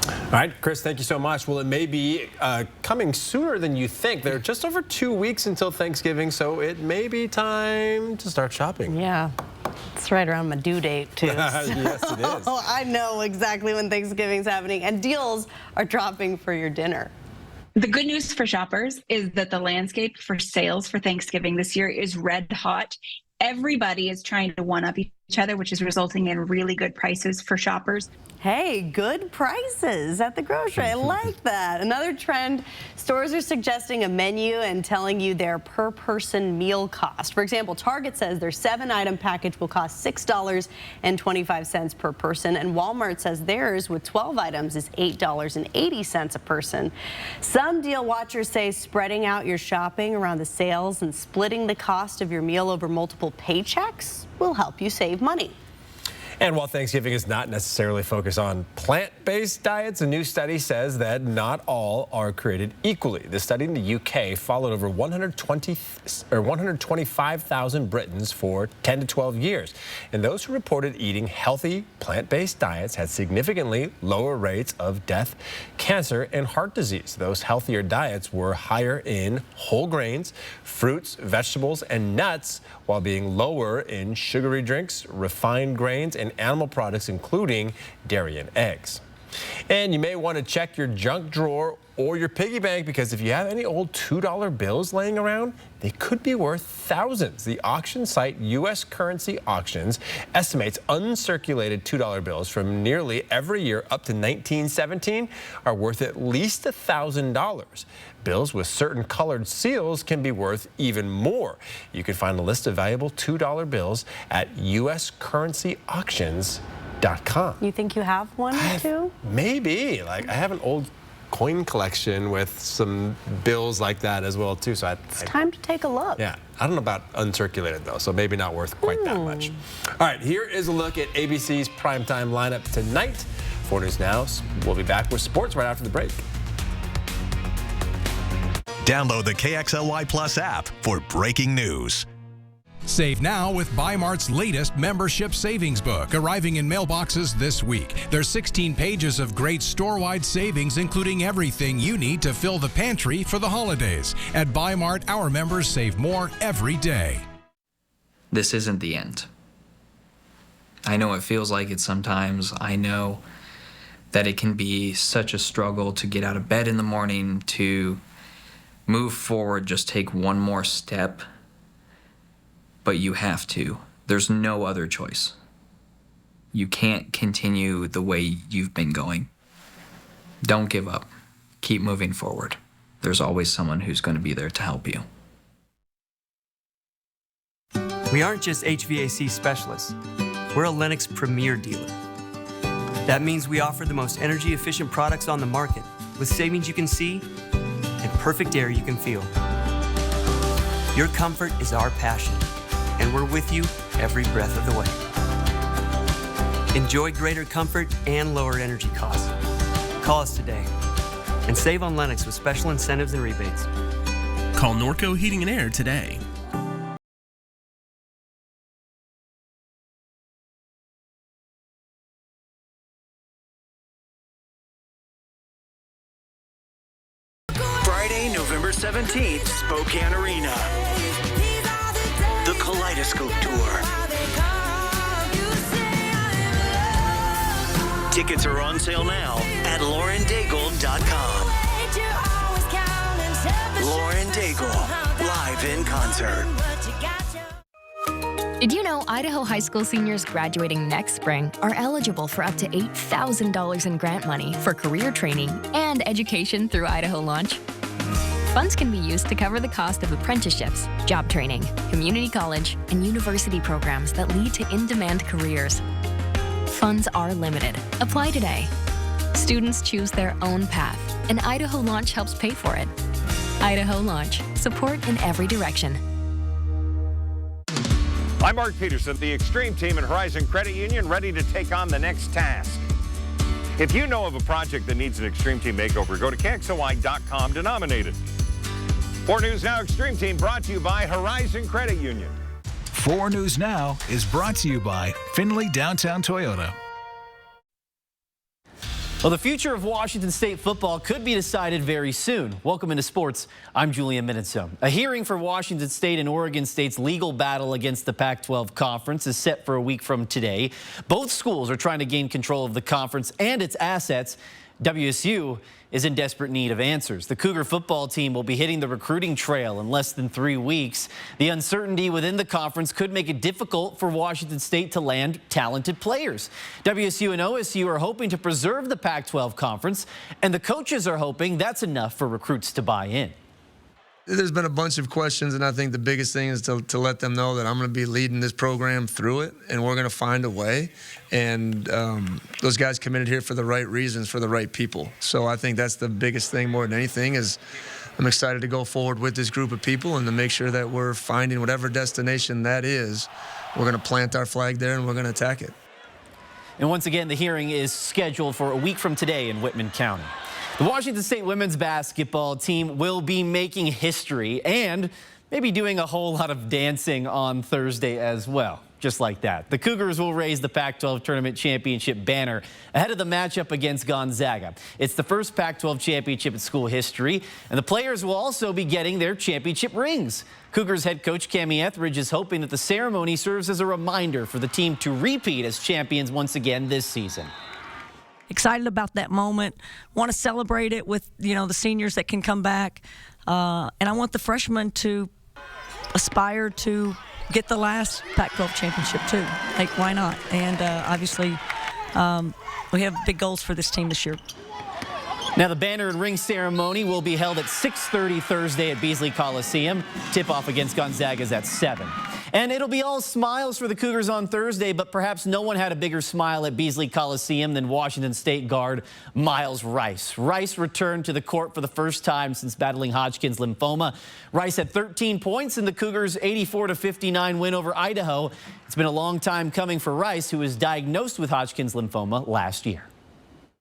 S1: All right, Chris, thank you so much. Well, it may be coming sooner than you think. There are just over 2 weeks until Thanksgiving, so it may be time to start shopping.
S3: Yeah, it's right around my due date, too.
S1: Yes, it is.
S3: So I know exactly when Thanksgiving's happening, and deals are dropping for your dinner.
S2: The good news for shoppers is that the landscape for sales for Thanksgiving this year is red hot. Everybody is trying to one-up each other, which is resulting in really good prices for shoppers.
S3: Hey, good prices at the grocery. I like that. Another trend, stores are suggesting a menu and telling you their per person meal cost. For example, Target says their 7-item package will cost $6.25 per person, and Walmart says theirs with 12 items is $8.80 a person. Some deal watchers say spreading out your shopping around the sales and splitting the cost of your meal over multiple paychecks will help you save money.
S1: And while Thanksgiving is not necessarily focused on plant-based diets, a new study says that not all are created equally. The study in the UK followed over 125,000 Britons for 10 to 12 years. And those who reported eating healthy plant-based diets had significantly lower rates of death, cancer, and heart disease. Those healthier diets were higher in whole grains, fruits, vegetables, and nuts, while being lower in sugary drinks, refined grains, and animal products, including dairy and eggs. And you may want to check your junk drawer or your piggy bank, because if you have any old $2 bills laying around, they could be worth thousands. The auction site U.S. Currency Auctions estimates uncirculated $2 bills from nearly every year up to 1917 are worth at least $1,000. Bills with certain colored seals can be worth even more. You can find a list of valuable $2 bills at uscurrencyauctions.com.
S3: You think you have one or two?
S1: Maybe. Like, I have an old coin collection with some bills like that as well too. So
S3: It's time to take a look.
S1: yeah, I don't know about uncirculated though, so maybe not worth quite that much. All right, here is a look at ABC's primetime lineup tonight. 4 News Now. We'll be back with sports right after the break.
S19: Download the KXLY Plus app for breaking news.
S4: Save now with Bi-Mart's latest membership savings book, arriving in mailboxes this week. There's 16 pages of great store-wide savings, including everything you need to fill the pantry for the holidays. At Bi-Mart, our members save more every day.
S7: This isn't the end. I know it feels like it sometimes. I know that it can be such a struggle to get out of bed in the morning, to move forward, just take one more step. But you have to. There's no other choice. You can't continue the way you've been going. Don't give up. Keep moving forward. There's always someone who's going to be there to help you.
S8: We aren't just HVAC specialists. We're a Lennox Premier dealer. That means we offer the most energy-efficient products on the market, with savings you can see and perfect air you can feel. Your comfort is our passion, and we're with you every breath of the way. Enjoy greater comfort and lower energy costs. Call us today and save on Lennox with special incentives and rebates.
S9: Call Norco Heating and Air today.
S17: Friday, November 17th, Spokane Arena. The Kaleidoscope Tour. Tickets are on sale now at LaurenDaigle.com. Lauren Daigle, live in concert.
S10: Did you know Idaho high school seniors graduating next spring are eligible for up to $8,000 in grant money for career training and education through Idaho Launch? Funds can be used to cover the cost of apprenticeships, job training, community college, and university programs that lead to in-demand careers. Funds are limited. Apply today. Students choose their own path, and Idaho Launch helps pay for it. Idaho Launch. Support in every direction.
S25: I'm Mark Peterson, the Extreme Team at Horizon Credit Union, ready to take on the next task. If you know of a project that needs an Extreme Team makeover, go to KXLY.com to nominate it. 4 News Now Extreme Team brought to you by Horizon Credit Union.
S16: 4 News Now is brought to you by Findlay Downtown Toyota.
S26: Well, the future of Washington State football could be decided very soon. Welcome into sports. I'm Julian Minitzo. A hearing for Washington State and Oregon State's legal battle against the Pac-12 Conference is set for a week from today. Both schools are trying to gain control of the conference and its assets. WSU is in desperate need of answers. The Cougar football team will be hitting the recruiting trail in less than 3 weeks. The uncertainty within the conference could make it difficult for Washington State to land talented players. WSU and OSU are hoping to preserve the Pac-12 conference, and the coaches are hoping that's enough for recruits to buy in.
S27: There's been a bunch of questions, and I think the biggest thing is to let them know that I'm going to be leading this program through it, and we're going to find a way. And those guys committed here for the right reasons, for the right people. So I think that's the biggest thing more than anything is I'm excited to go forward with this group of people and to make sure that we're finding whatever destination that is. We're going to plant our flag there, and we're going to attack it.
S26: And once again, the hearing is scheduled for a week from today in Whitman County. The Washington State women's basketball team will be making history and maybe doing a whole lot of dancing on Thursday as well. Just like that. The Cougars will raise the Pac-12 Tournament Championship banner ahead of the matchup against Gonzaga. It's the first Pac-12 championship in school history, and the players will also be getting their championship rings. Cougars head coach Cami Etheridge is hoping that the ceremony serves as a reminder for the team to repeat as champions once again this season.
S5: Excited about that moment. Want to celebrate it with, the seniors that can come back. And I want the freshmen to aspire to get the last Pac-12 championship too. Like, why not? And obviously, we have big goals for this team this year.
S26: Now, the banner and ring ceremony will be held at 6:30 Thursday at Beasley Coliseum. Tip-off against Gonzaga is at 7. And it'll be all smiles for the Cougars on Thursday, but perhaps no one had a bigger smile at Beasley Coliseum than Washington State guard Miles Rice. Rice returned to the court for the first time since battling Hodgkin's lymphoma. Rice had 13 points in the Cougars' 84-59 win over Idaho. It's been a long time coming for Rice, who was diagnosed with Hodgkin's lymphoma last year.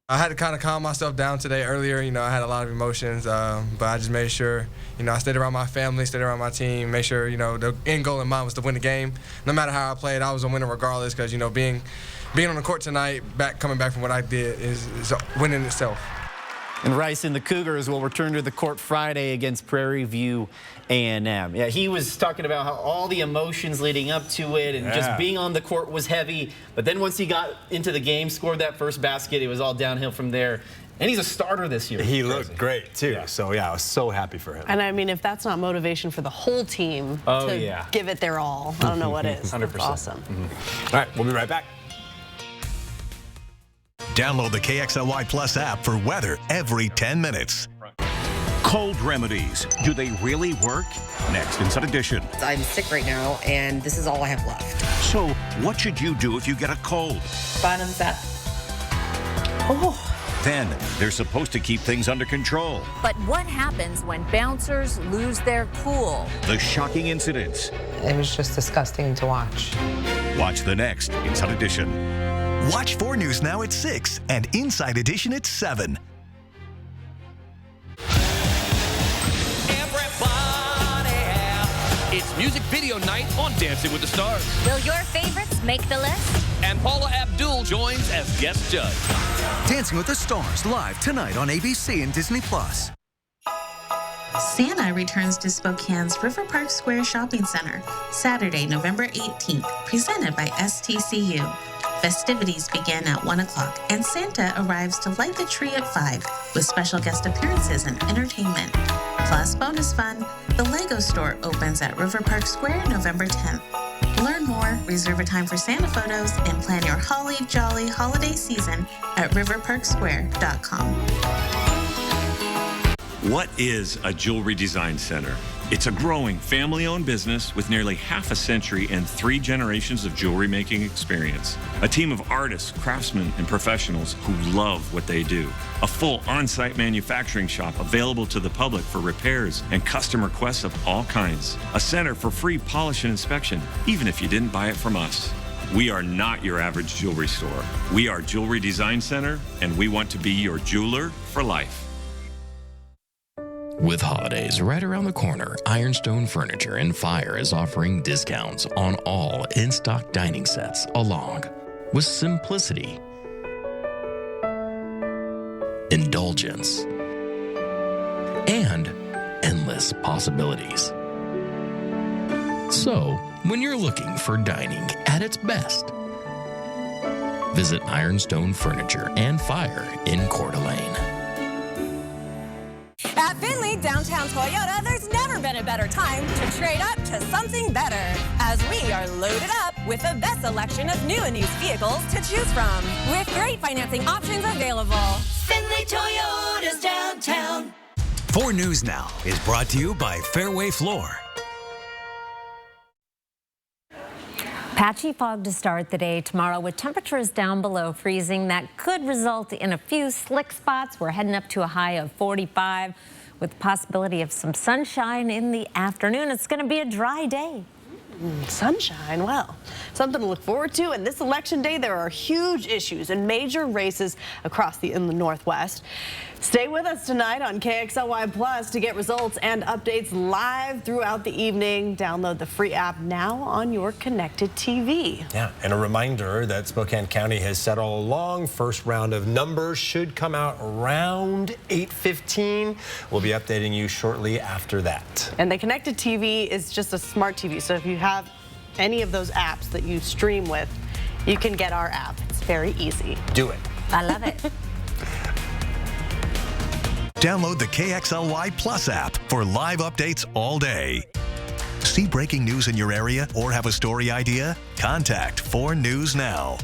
S11: I had to kind of calm myself down today earlier. I had a lot of emotions, but I just made sure, I stayed around my family, stayed around my team, made sure, the end goal in mind was to win the game. No matter how I played, I was a winner regardless because, being on the court tonight, coming back from what I did is winning itself.
S26: And Rice and the Cougars will return to the court Friday against Prairie View A&M. Yeah, he was talking about how all the emotions leading up to it and just being on the court was heavy. But then once he got into the game, scored that first basket, it was all downhill from there. And he's a starter this year.
S1: He looked great, too. Yeah. So, I was so happy for him.
S3: And, I mean, if that's not motivation for the whole team to give it their all, I don't know what is.
S1: 100%.
S3: That's awesome.
S1: All right, we'll be right back.
S19: Download the KXLY Plus app for weather every 10 minutes.
S12: Cold remedies, do they really work? Next, Inside Edition.
S31: I'm sick right now, and this is all I have left.
S12: So, what should you do if you get a cold?
S31: Bottoms up. Oh.
S12: Then, they're supposed to keep things under control.
S13: But what happens when bouncers lose their cool?
S12: The shocking incidents.
S31: It was just disgusting to watch.
S12: Watch the next Inside Edition.
S19: Watch 4 News Now at 6 and Inside Edition at 7.
S14: It's music video night on Dancing with the Stars.
S31: Will your favorites make the list?
S14: And Paula Abdul joins as guest judge.
S15: Dancing with the Stars live tonight on ABC and Disney+.
S18: Santa returns to Spokane's River Park Square Shopping Center Saturday, November 18th, presented by STCU. Festivities begin at 1 o'clock, and Santa arrives to light the tree at 5 with special guest appearances and entertainment. Plus bonus fun, the Lego store opens at River Park Square November 10th. Learn more, reserve a time for Santa photos, and plan your holly jolly holiday season at riverparksquare.com.
S20: What is a jewelry design center? It's a growing family-owned business with nearly half a century and 3 generations of jewelry making experience. A team of artists, craftsmen, and professionals who love what they do. A full on-site manufacturing shop available to the public for repairs and custom requests of all kinds. A center for free polish and inspection, even if you didn't buy it from us. We are not your average jewelry store. We are Jewelry Design Center, and we want to be your jeweler for life.
S28: With holidays right around the corner, Ironstone Furniture and Fire is offering discounts on all in-stock dining sets, along with simplicity, indulgence, and endless possibilities. So, when you're looking for dining at its best, visit Ironstone Furniture and Fire in Coeur d'Alene.
S31: At Finley Downtown Toyota, there's never been a better time to trade up to something better, as we are loaded up with the best selection of new and used vehicles to choose from, with great financing options available. Finley Toyota's downtown.
S15: 4 News Now is brought to you by Fairway Floor.
S6: Patchy fog to start the day tomorrow with temperatures down below freezing. That could result in a few slick spots. We're heading up to a high of 45 with the possibility of some sunshine in the afternoon. It's going to be a dry day.
S3: Sunshine, well, something to look forward to. And this election day, there are huge issues and major races across the Inland Northwest. Stay with us tonight on KXLY Plus to get results and updates live throughout the evening. Download the free app now on your connected TV.
S1: Yeah, and a reminder that Spokane County has said all along, first round of numbers should come out around 8:15. We'll be updating you shortly after that.
S3: And the connected TV is just a smart TV. So if you have any of those apps that you stream with, you can get our app. It's very easy.
S1: Do it.
S6: I love it.
S19: Download the KXLY Plus app for live updates all day. See breaking news in your area or have a story idea? Contact 4 News Now.